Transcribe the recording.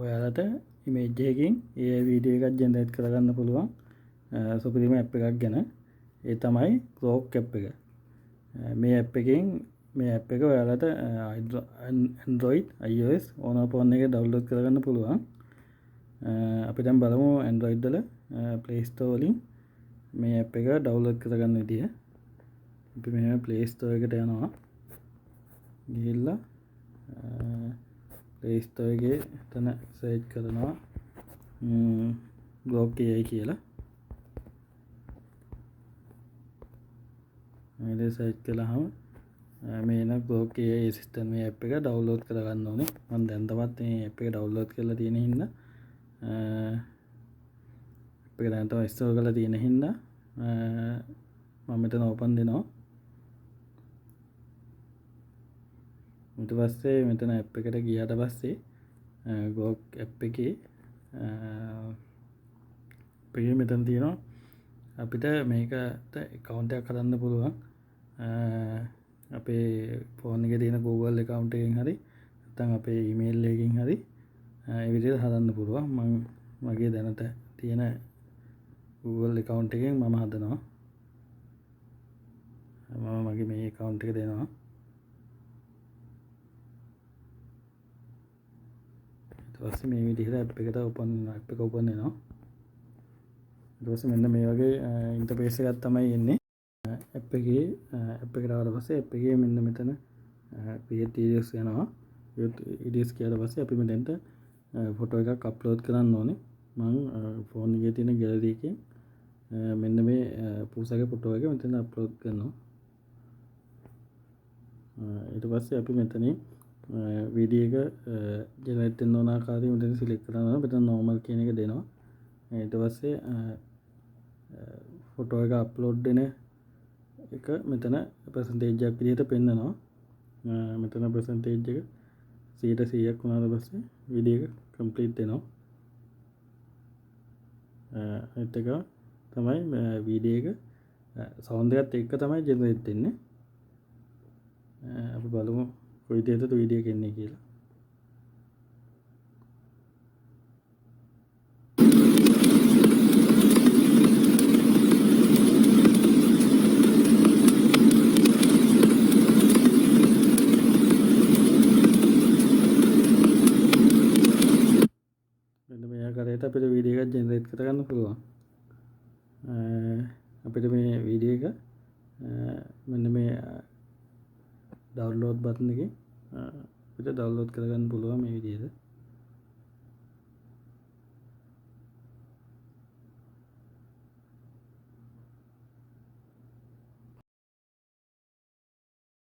ඔයාලට ඉමේජ් එකකින් ඒ වීඩියෝ එකක් ජෙනරේට් කරගන්න පුළුවන් සුපිරිම ඇප් එකක් ගැන. ඒ තමයි Grok ඇප් එක. මේ ඇප් එකෙන් මේ ඇප් එක ඔයාලට Android iOS ඕන ෆෝන් එකේ ඩවුන්ලෝඩ් කරගන්න පුළුවන්. අපි දැන් බලමු Android වල Play Store වලින් මේ ඇප් එක ඩවුන්ලෝඩ් කරගන්න විදිය. අපි මෙහෙම Play Store එකට යනවා. ගිහිල්ලා Play Store එකේ එතන සර්ච් කරනවා Grok AI කියලා. මේක සර්ච් කළාම මේ එන Grok AI assistant මේ ඇප් එක ඩවුන්ලෝඩ් කරගන්න ඕනේ. මම දැන් තමයි මේ ඇප් එක ඩවුන්ලෝඩ් කරලා තියෙන හින්දා ඇප් එක දැන් තමයි ඉන්ස්ටෝල් කරලා තියෙන හින්දා මම මෙතන ඕපන් දෙනවා. ඊට පස්සේ මෙතන ඇප් එකට ගියාට පස්සේ Grok ඇප් එකේ මෙතන තියෙනවා අපිට මේකට account එකක් හදන්න පුළුවන්. අපේ ෆෝන් එකේ තියෙන Google account එකෙන් හරි නැත්නම් අපේ email එකකින් හරි ඒ විදිහට හදන්න පුළුවන්. මම මගේ දැනට තියෙන Google account එකෙන් මම හදනවා. මම මගේ මේ account එක දෙනවා. ඊට පස්සේ මේ විදිහට ඇප් එක ඕපන් වෙනවා. ඊට පස්සේ මෙන්න මේ වගේ ඉන්ටර්ෆේස් එකක් තමයි එන්නේ. ඇප් එකේ ඇප් එකට ආවට පස්සේ ඇප් එකේ මෙන්න මෙතන create videos යනවා. videos කියලා පස්සේ අපි මෙතනට ෆොටෝ එකක් අප්ලෝඩ් කරන්න ඕනේ. මම ෆෝන් එකේ තියෙන gallery එකෙන් මෙන්න මේ පූසාගේ ෆොටෝ එක මෙතන අප්ලෝඩ් කරනවා. ඊට පස්සේ අපි මෙතනින් වීඩියෝ එක ජෙනරේට් වෙන ඕන ආකාරය මෙතන සිලෙක්ට් කරනවා. මෙතන normal කියන එක දෙනවා. ඊට පස්සේ ෆොටෝ එක අප්ලෝඩ් වෙන එක මෙතන percentage එකක් විදිහට පෙන්නනවා. මෙතන percentage එක 100%ක් වුණාට පස්සේ වීඩියෝ එක complete වෙනවා. ඒත් එක තමයි වීඩියෝ එක sound එකත් එක්ක තමයි generate වෙන්නේ. අපි බලමු කොයි විදිහටද වීඩියෝ එක එන්නේ කියලා. අපිට වීඩියෝ එකක් ජෙනරේට් කරගන්න පුළුවන්. අපිට මේ වීඩියෝ එක මෙන්න මේ ඩවුන්ලෝඩ් බටන් එකේ අපිට ඩවුන්ලෝඩ් කරගන්න පුළුවන් මේ විදිහට.